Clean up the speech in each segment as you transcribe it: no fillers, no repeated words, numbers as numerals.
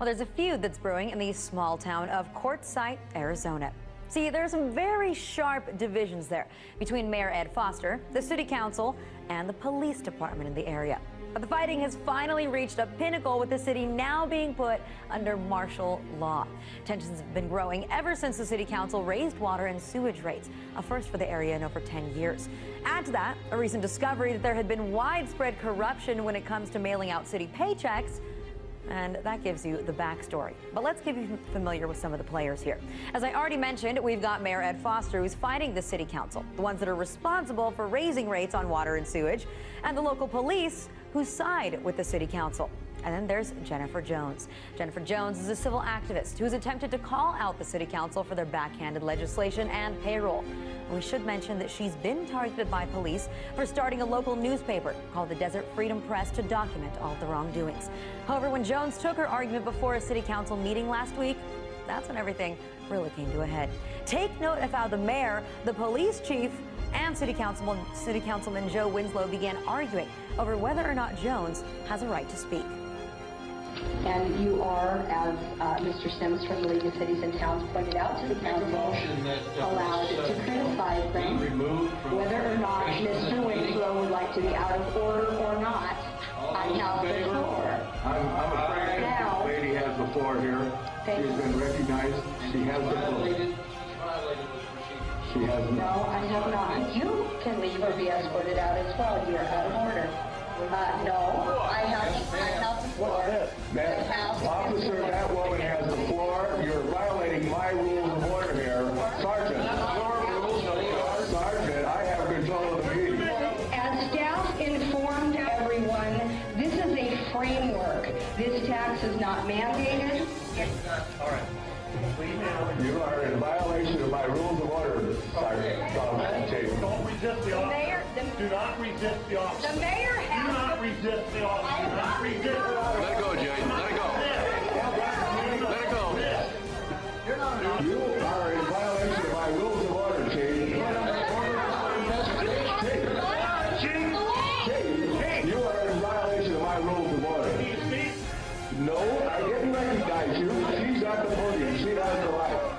Well, there's a feud that's brewing in the small town of Quartzsite, Arizona. See, there's some very sharp divisions there between Mayor Ed Foster, the city council, and the police department in the area. But the fighting has finally reached a pinnacle, with the city now being put under martial law. Tensions have been growing ever since the city council raised water and sewage rates, a first for the area in over 10 years. Add to that a recent discovery that there had been widespread corruption when it comes to mailing out city paychecks, and that gives you the backstory. But let's get you familiar with some of the players here. As I already mentioned, we've got Mayor Ed Foster, who's fighting the city council, the ones that are responsible for raising rates on water and sewage, and the local police, who side with the city council. And then there's Jennifer Jones. Jennifer Jones is a civil activist who's attempted to call out the city council for their backhanded legislation and payroll. We should mention that she's been targeted by police for starting a local newspaper called the Desert Freedom Press to document all of the wrongdoings. However, when Jones took her argument before a city council meeting last week, that's when everything really came to a head. Take note of how the mayor, the police chief, and City Councilman Joe Winslow began arguing over whether or not Jones has a right to speak. And you are, as Mr. Sims from the League of Cities and Towns pointed out to the council, allowed to criticize them. Whether or not Mr. Winslow would like to be out of order or not, I have the floor. I'm afraid that the lady has the floor here. She's been recognized. She has the floor. She has no, I have not. You can leave or be escorted out as well. You are out of order. No, I have the floor. Officer, that woman has the floor. You're violating my rules of order here. Sergeant, I have control of the meeting. As staff informed everyone, this is a framework. This tax is not mandated. All right. You are in violation of my rules of order, Sergeant. Don't resist the officer. Do not resist the officer. The mayor has Do not resist the officer. Do not resist the officer. Let it go, Jay. Let it go. Let it go. You are in violation of my rules of order, Chief. Chief, you are in violation of my rules of order. Can you speak? No, I didn't recognize you. She's at the podium. She has the right.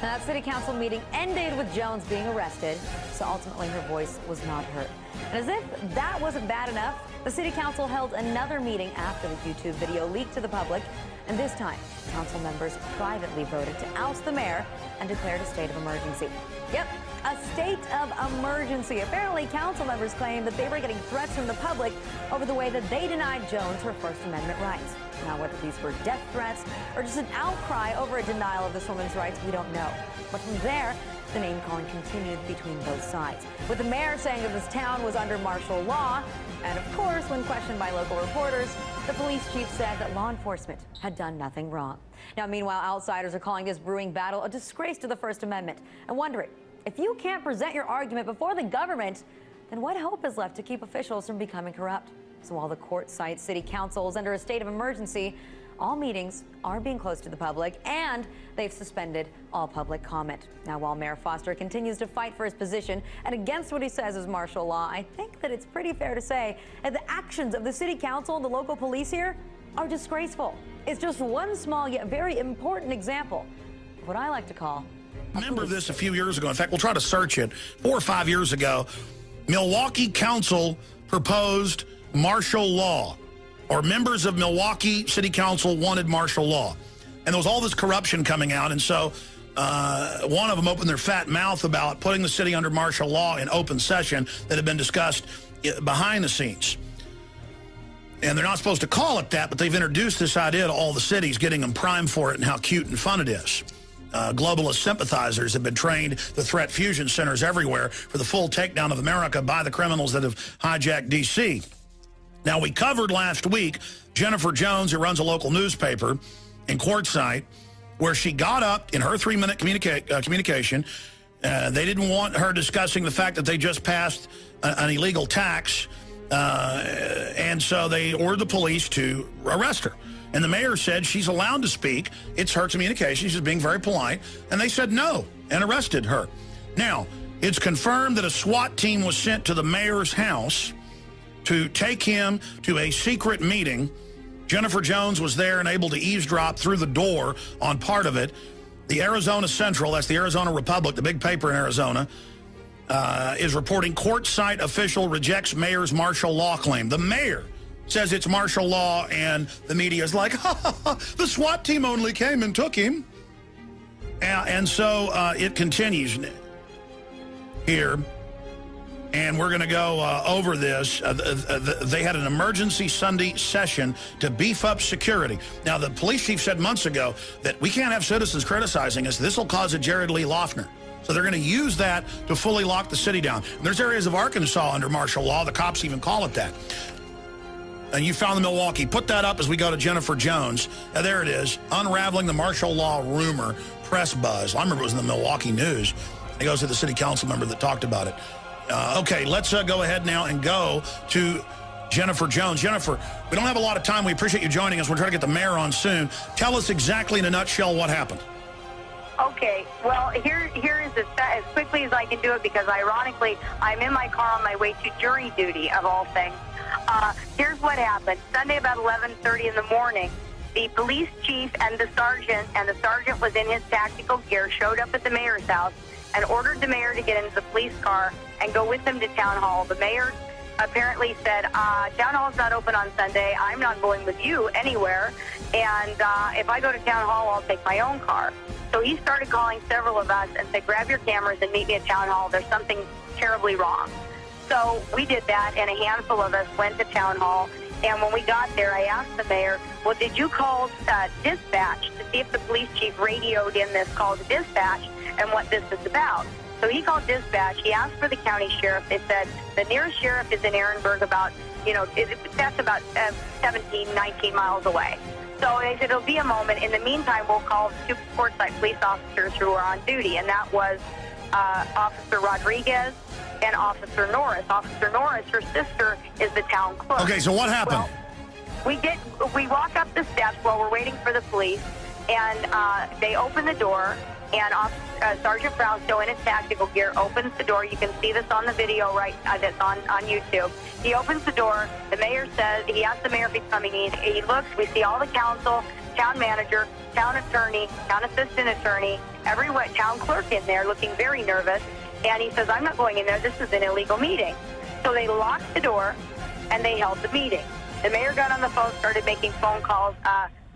Now, that city council meeting ended with Jones being arrested, so ultimately her voice was not heard. And as if that wasn't bad enough, the city council held another meeting after the YouTube video leaked to the public, and this time, council members privately voted to oust the mayor and declared a state of emergency. Yep, a state of emergency. Apparently, council members claimed that they were getting threats from the public over the way that they denied Jones her First Amendment rights. Now, whether these were death threats or just an outcry over a denial of this woman's rights, we don't know. But from there, the name-calling continued between both sides, with the mayor saying that this town was under martial law. And of course, when questioned by local reporters, the police chief said that law enforcement had done nothing wrong. Now, meanwhile, outsiders are calling this brewing battle a disgrace to the First Amendment and wondering, if you can't present your argument before the government, then what hope is left to keep officials from becoming corrupt? So while the Quartzsite City Council is under a state of emergency, all meetings are being closed to the public, and they've suspended all public comment. Now, while Mayor Foster continues to fight for his position and against what he says is martial law, I think that it's pretty fair to say that the actions of the city council and the local police here are disgraceful. It's just one small yet very important example of what I like to call I remember this a few years ago. In fact, we'll try to search it. 4 or 5 years ago, Milwaukee Council proposed martial law, or members of Milwaukee City Council wanted martial law. And there was all this corruption coming out, and so one of them opened their fat mouth about putting the city under martial law in open session that had been discussed behind the scenes. And they're not supposed to call it that, but they've introduced this idea to all the cities, getting them primed for it and how cute and fun it is. Globalist sympathizers have been trained to threat fusion centers everywhere for the full takedown of America by the criminals that have hijacked D.C. Now, we covered last week Jennifer Jones, who runs a local newspaper in Quartzsite, where she got up in her 3-minute communication. They didn't want her discussing the fact that they just passed an illegal tax, and so they ordered the police to arrest her. And the mayor said she's allowed to speak. It's her communication. She's being very polite. And they said no and arrested her. Now, it's confirmed that a SWAT team was sent to the mayor's house to take him to a secret meeting Jennifer Jones was there and able to eavesdrop through the door on part of it. The Arizona Central, that's the Arizona Republic, the big paper in Arizona, is reporting court site official rejects mayor's martial law claim. The mayor says it's martial law, and the media is like, ha, ha, ha, the SWAT team only came and took him. And so it continues here. And we're going to go over this. They had an emergency Sunday session to beef up security. Now, the police chief said months ago that we can't have citizens criticizing us. This will cause a Jared Lee Loughner. So they're going to use that to fully lock the city down. And there's areas of Arkansas under martial law. The cops even call it that. And you found the Milwaukee. Put that up as we go to Jennifer Jones. There it is. Unraveling the martial law rumor, press buzz. I remember it was in the Milwaukee News. It goes to the city council member that talked about it. Okay, let's go ahead now and go to Jennifer Jones. Jennifer, we don't have a lot of time. We appreciate you joining us. We're trying to get the mayor on soon. Tell us exactly in a nutshell what happened. Okay, well, here is as quickly as I can do it, because ironically, I'm in my car on my way to jury duty, of all things. Here's what happened. Sunday about 11:30 in the morning, the police chief and the sergeant was in his tactical gear, showed up at the mayor's house and ordered the mayor to get into the police car and go with them to town hall. The mayor apparently said, town hall's not open on Sunday. I'm not going with you anywhere. And if I go to town hall, I'll take my own car. So he started calling several of us and said, grab your cameras and meet me at town hall. There's something terribly wrong. So we did that, and a handful of us went to town hall. And when we got there, I asked the mayor, well, did you call dispatch to see if the police chief radioed in this call to dispatch and what this is about? So he called dispatch. He asked for the county sheriff. They said the nearest sheriff is in Ehrenberg, about, that's about 17, 19 miles away. So they said, it'll be a moment. In the meantime, we'll call two courtside police officers who are on duty, and that was Officer Rodriguez and Officer Norris. Officer Norris, her sister, is the town clerk. Okay, so what happened? Well, we walk up the steps while we're waiting for the police, and they open the door, and Sergeant Brown, still in his tactical gear, opens the door. You can see this on the video that's on YouTube. He opens the door. The mayor says, he asks the mayor if he's coming in. He looks, we see all the council, town manager, town attorney, town assistant attorney, every town clerk in there looking very nervous. And he says, I'm not going in there. This is an illegal meeting. So they locked the door, and they held the meeting. The mayor got on the phone, started making phone calls.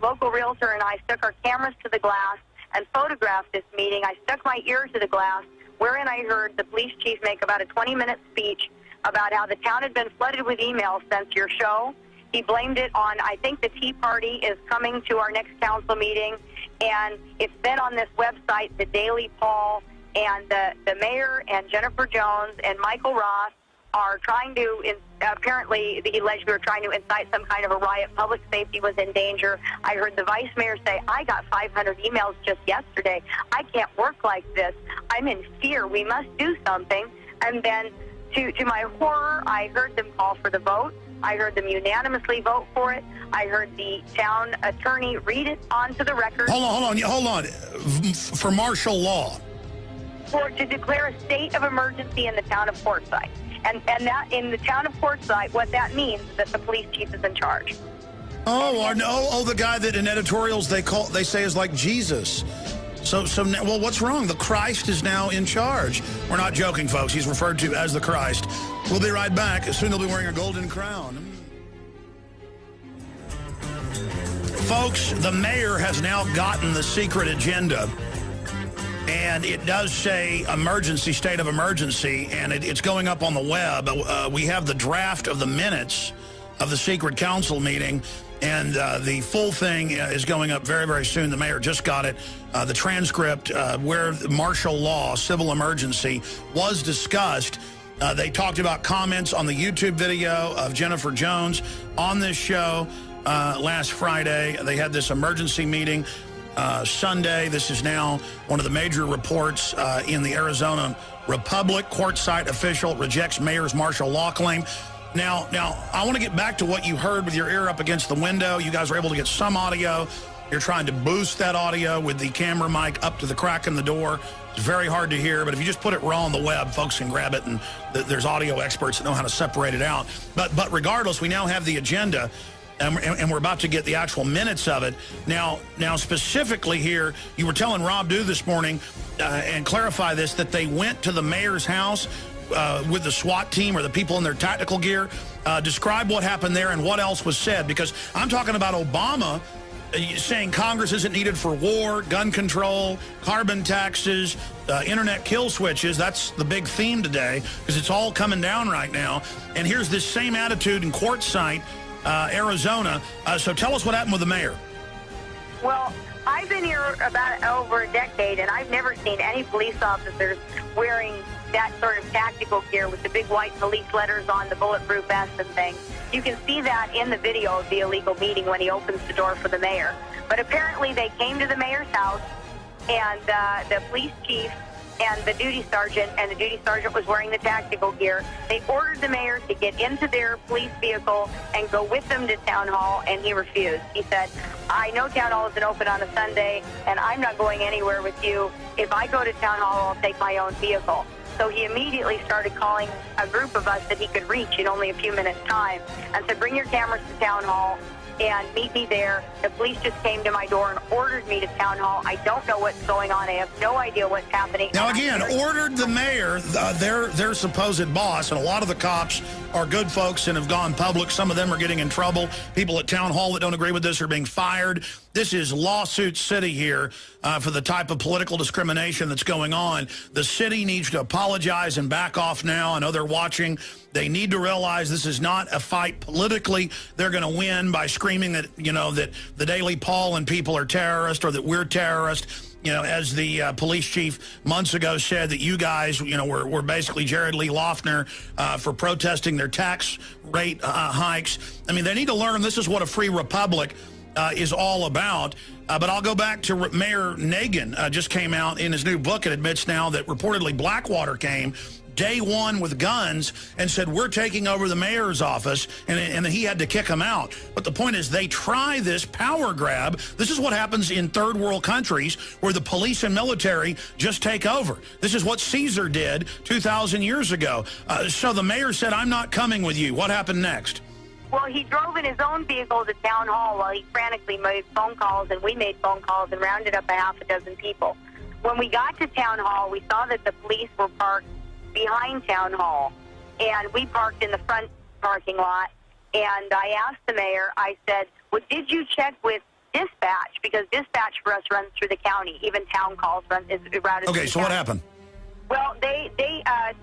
Local realtor and I stuck our cameras to the glass and photographed this meeting. I stuck my ear to the glass, wherein I heard the police chief make about a 20-minute speech about how the town had been flooded with emails since your show. He blamed it on, I think the Tea Party is coming to our next council meeting, and it's been on this website, the Daily Paul, and the mayor and Jennifer Jones and Michael Ross are trying to, apparently he alleged we were trying to incite some kind of a riot. Public safety was in danger. I heard the vice mayor say, I got 500 emails just yesterday. I can't work like this. I'm in fear. We must do something. And then to my horror, I heard them call for the vote. I heard them unanimously vote for it. I heard the town attorney read it onto the record. Hold on. For martial law. To declare a state of emergency in the town of Quartzsite. And that, in the town of Quartzsite, what that means is that the police chief is in charge. The guy that in editorials they say is like Jesus. So well, what's wrong? The Christ is now in charge. We're not joking, folks. He's referred to as the Christ. We'll be right back. Soon he'll be wearing a golden crown. Folks, the mayor has now gotten the secret agenda. And it does say emergency, state of emergency, and it's going up on the web. We have the draft of the minutes of the secret council meeting, and the full thing is going up very, very soon. The mayor just got it. The transcript where martial law, civil emergency, was discussed. They talked about comments on the YouTube video of Jennifer Jones on this show last Friday. They had this emergency meeting. Sunday, this is now one of the major reports in the Arizona Republic. Courtside official rejects mayor's martial law claim. Now, I want to get back to what you heard with your ear up against the window. You guys were able to get some audio. You're trying to boost that audio with the camera mic up to the crack in the door. It's very hard to hear, but if you just put it raw on the web, folks can grab it, and there's audio experts that know how to separate it out. But regardless, we now have the agenda. and we're about to get the actual minutes of it. Now specifically here, you were telling Rob Dew this morning, and clarify this, that they went to the mayor's house with the SWAT team or the people in their tactical gear. Describe what happened there and what else was said, because I'm talking about Obama saying Congress isn't needed for war, gun control, carbon taxes, internet kill switches. That's the big theme today, because it's all coming down right now. And here's this same attitude in Quartzsite, Arizona. So tell us what happened with the mayor. Well, I've been here about over a decade, and I've never seen any police officers wearing that sort of tactical gear with the big white police letters on the bulletproof vests and things. You can see that in the video of the illegal meeting when he opens the door for the mayor. But apparently they came to the mayor's house, and the police chief and the duty sergeant was wearing the tactical gear. They ordered the mayor to get into their police vehicle and go with them to town hall, and he refused. He said, I know town hall isn't open on a Sunday, and I'm not going anywhere with you. If I go to town hall, I'll take my own vehicle. So he immediately started calling a group of us that he could reach in only a few minutes' time and said, bring your cameras to town hall and meet me there. The police just came to my door and ordered me to town hall. I don't know what's going on. I have no idea what's happening. Now, again, ordered the mayor, their supposed boss, and a lot of the cops are good folks and have gone public. Some of them are getting in trouble. People at town hall that don't agree with this are being fired. This is lawsuit city here for the type of political discrimination that's going on. The city needs to apologize and back off now. I know they're watching. They need to realize this is not a fight politically. They're going to win by screaming that, that the Daily Paul and people are terrorists, or that we're terrorists. As the police chief months ago said, that you guys, were basically Jared Lee Loughner for protesting their tax rate hikes. I mean, they need to learn this is what a free republic is all about. But I'll go back to Mayor Nagin. Just came out in his new book and admits now that reportedly Blackwater came day one with guns and said, we're taking over the mayor's office, and he had to kick him out. But the point is, they try this power grab. This is what happens in third world countries where the police and military just take over. This is what Caesar did 2,000 years ago. So the mayor said, I'm not coming with you. What happened next? Well, he drove in his own vehicle to town hall while he frantically made phone calls, and we made phone calls and rounded up a half a dozen people. When we got to town hall, we saw that the police were parked behind town hall, and we parked in the front parking lot. And I asked the mayor, I said, well, did you check with dispatch? Because dispatch for us runs through the county. Even town calls is routed. Okay, so what happened? Well, they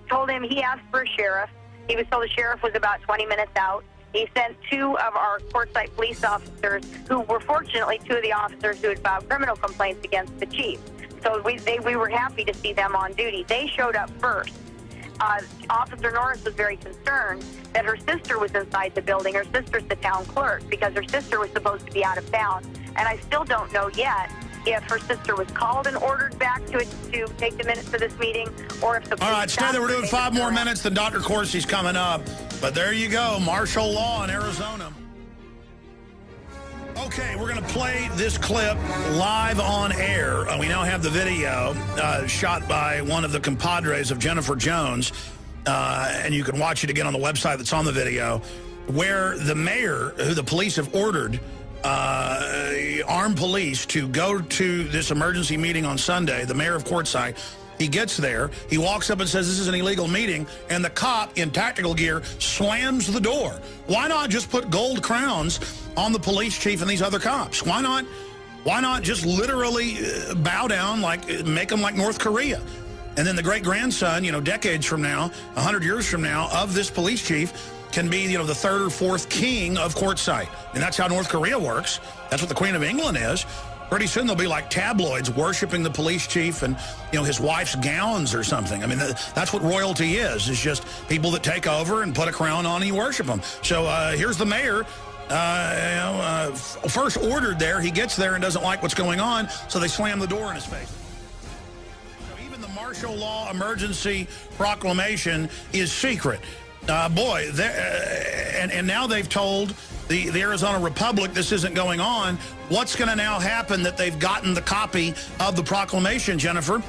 told him, he asked for a sheriff. He was told the sheriff was about 20 minutes out. He sent two of our Quartzsite police officers, who were fortunately two of the officers who had filed criminal complaints against the chief. So we were happy to see them on duty. They showed up first. Officer Norris was very concerned that her sister was inside the building. Her sister's the town clerk, because her sister was supposed to be out of town. And I still don't know yet if her sister was called and ordered back to take the minutes of this meeting, or if the police... All right, stay there. We're doing 5 more minutes, then Dr. Corsi's coming up. But there you go, martial law in Arizona. Okay, we're going to play this clip live on air. We now have the video shot by one of the compadres of Jennifer Jones, and you can watch it again on the website that's on the video, where the mayor, who the police have ordered, armed police to go to this emergency meeting on Sunday, the mayor of Quartzsite, he gets there, he walks up and says this is an illegal meeting, and the cop in tactical gear slams the door. Why not just put gold crowns on the police chief and these other cops? Why not just literally bow down, make them like North Korea? And then the great-grandson, decades from now, 100 years from now, of this police chief can be, the third or fourth king of Quartzsite. And that's how North Korea works. That's what the Queen of England is. Pretty soon there'll be like tabloids worshiping the police chief and, his wife's gowns or something. I mean, that's what royalty is. It's just people that take over and put a crown on and you worship them. So here's the mayor, first ordered there. He gets there and doesn't like what's going on, so they slam the door in his face. Even the martial law emergency proclamation is secret. And now they've told the Arizona Republic this isn't going on. What's going to now happen that they've gotten the copy of the proclamation, Jennifer?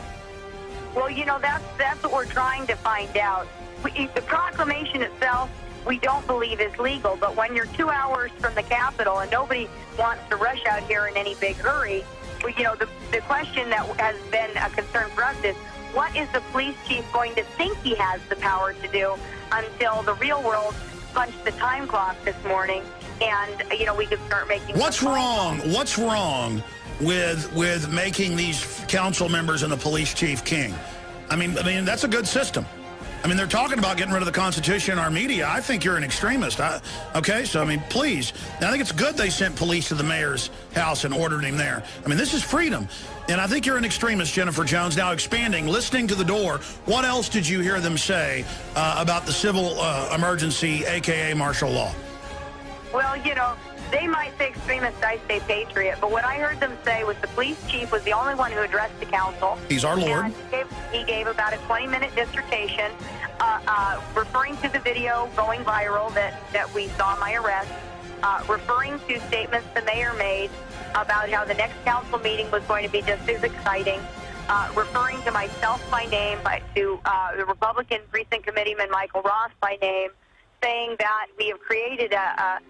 Well, that's what we're trying to find out. The proclamation itself we don't believe is legal. But when you're 2 hours from the Capitol and nobody wants to rush out here in any big hurry, well, you know, the question that has been a concern for us is, what is the police chief going to think he has the power to do until the real world punched the time clock this morning and, you know, we could start making... What's wrong with making these council members and the police chief king? I mean, that's a good system. I mean, they're talking about getting rid of the Constitution in our media. I think you're an extremist. Okay, so, I mean, please. And I think it's good they sent police to the mayor's house and ordered him there. I mean, this is freedom. And I think you're an extremist, Jennifer Jones. Now, expanding, listening to the door, what else did you hear them say about the civil emergency, a.k.a. martial law? Well, you know, they might say extremist, I say patriot, but what I heard them say was the police chief was the only one who addressed the council. He's our Lord. And he gave about a 20-minute dissertation referring to the video going viral that we saw my arrest, referring to statements the mayor made about how the next council meeting was going to be just as exciting, referring to myself by name, to the Republican Precinct Committeeman Michael Ross by name, saying that we have created a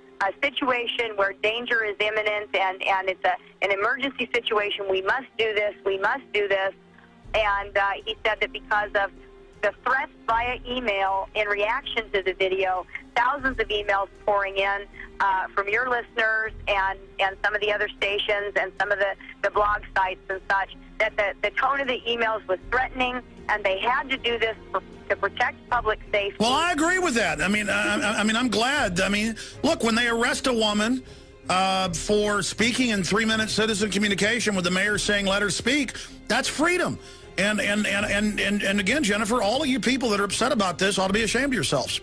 situation where danger is imminent and it's an emergency situation. We must do this. We must do this. And he said that because of the threats via email in reaction to the video, thousands of emails pouring in from your listeners and some of the other stations and some of the blog sites and such, that the tone of the emails was threatening, and they had to do this to protect public safety. Well, I agree with that. I mean, I'm glad. I mean, look, when they arrest a woman for speaking in 3-minute citizen communication with the mayor saying, let her speak, that's freedom. And again, Jennifer, all of you people that are upset about this ought to be ashamed of yourselves.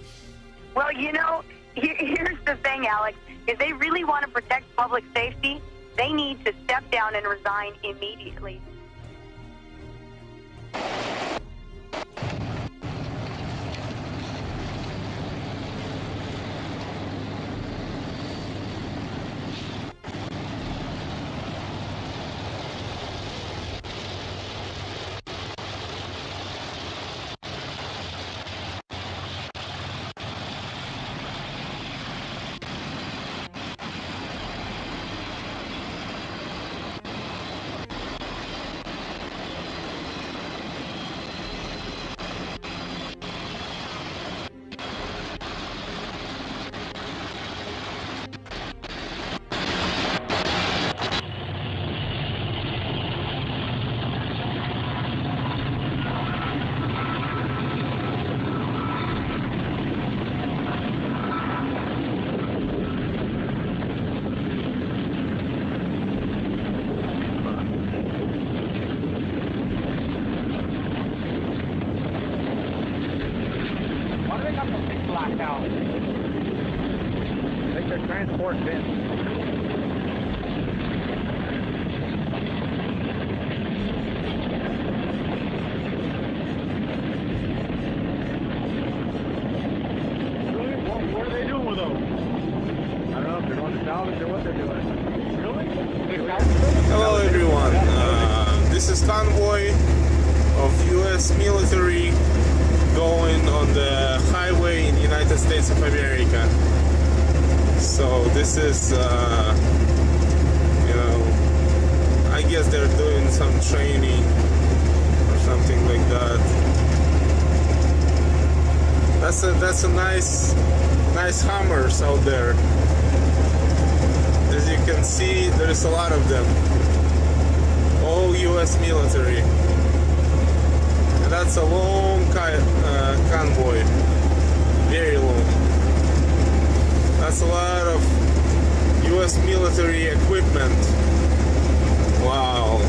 Well, you know, here's the thing, Alex. If they really want to protect public safety, they need to step down and resign immediately. Transport bin. What are they doing with those? I don't know if they're going to salvage or what they're doing. Really? Hello everyone. This is convoy of U.S. military going on the highway in the United States of America. So this is, you know, I guess they're doing some training or something like that. That's a nice Hummers out there. As you can see, there's a lot of them. All U.S. military. And that's a long convoy. Very long. That's a lot of U.S. military equipment. Wow.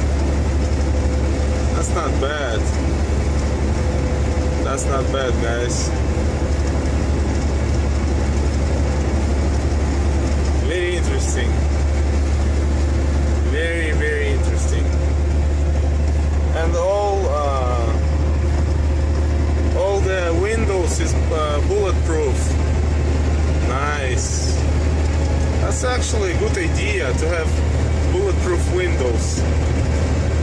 That's not bad. That's not bad, guys. Very interesting. Very, very interesting. And all the windows is bulletproof. Nice. That's actually a good idea to have bulletproof windows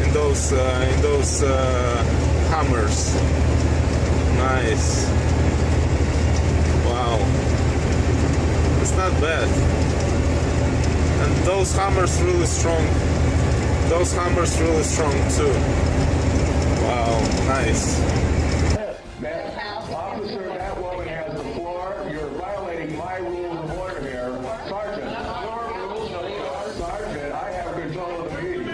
in those Hummers. Nice. Wow. bad. And those hammers really strong. Those hammers really strong too. Wow, nice. Officer, that woman has the floor. You're violating my rules of order here. Sergeant, Sergeant, I have control of the meeting.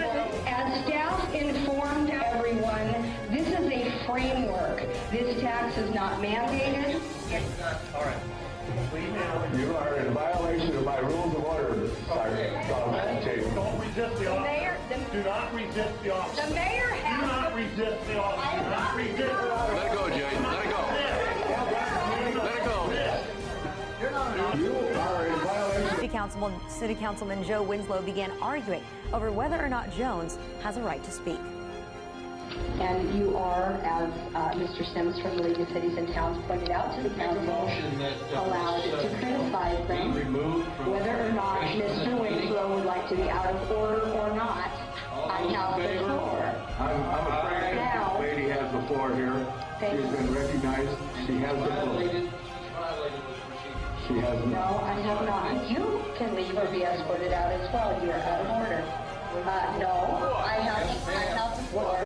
As staff informed everyone, this is a framework. This tax is not mandated. All right. You are in violation of my rules of order, Sergeant. Don't resist the officer. Mayor, Do not resist the officer. the mayor Do has not resist the officer. Do not resist the officer. Let it go, Jay. Let it go. Let it go. You are in violation. City Councilman Joe Winslow began arguing over whether or not Jones has a right to speak. And you are, as Mr. Sims from the League of Cities and Towns pointed out to the council, allowed to criticize them. Whether or not Mr. Winslow would like to be out of order or not, I have the floor. I'm afraid Now, the lady has the floor here. She's been recognized. She has the floor. She has no, I have not. You can leave or be escorted out as well. You are out of order. No, I have the floor.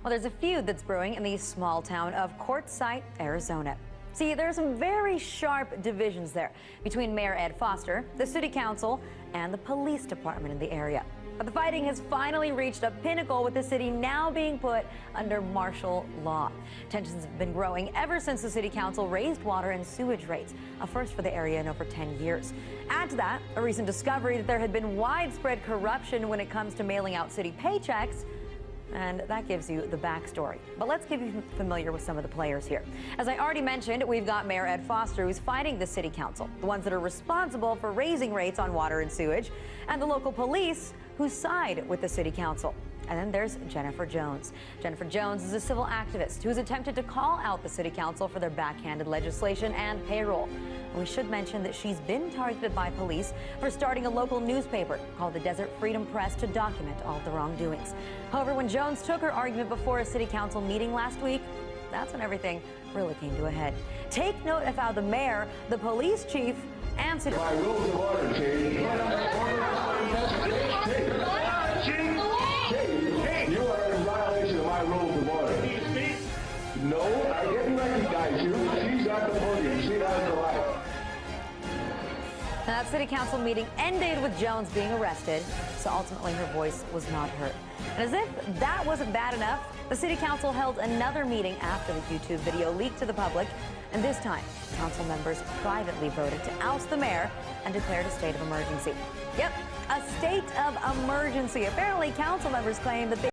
Well, there's a feud that's brewing in the small town of Quartzsite, Arizona. See, there's some very sharp divisions there between Mayor Ed Foster, the city council, and the police department in the area. But the fighting has finally reached a pinnacle with the city now being put under martial law. Tensions have been growing ever since the city council raised water and sewage rates, a first for the area in over 10 years. Add to that a recent discovery that there had been widespread corruption when it comes to mailing out city paychecks. And that gives you the backstory. But let's get you familiar with some of the players here. As I already mentioned, we've got Mayor Ed Foster, who's fighting the city council, the ones that are responsible for raising rates on water and sewage, and the local police who side with the city council. And then there's Jennifer Jones. Jennifer Jones is a civil activist who's attempted to call out the city council for their backhanded legislation and payroll. We should mention that she's been targeted by police for starting a local newspaper called the Desert Freedom Press to document all of the wrongdoings. However, when Jones took her argument before a city council meeting last week, that's when everything really came to a head. Take note of how the mayor, the police chief, and city... My rules of order, Chief. You are in violation of my rules of order. No, I didn't recognize you. She's at the podium. She has the right. Now, that city council meeting ended with Jones being arrested, so ultimately her voice was not heard. And as if that wasn't bad enough, the city council held another meeting after the YouTube video leaked to the public, and this time, council members privately voted to oust the mayor and declared a state of emergency. Yep, a state of emergency. Apparently, council members claim that they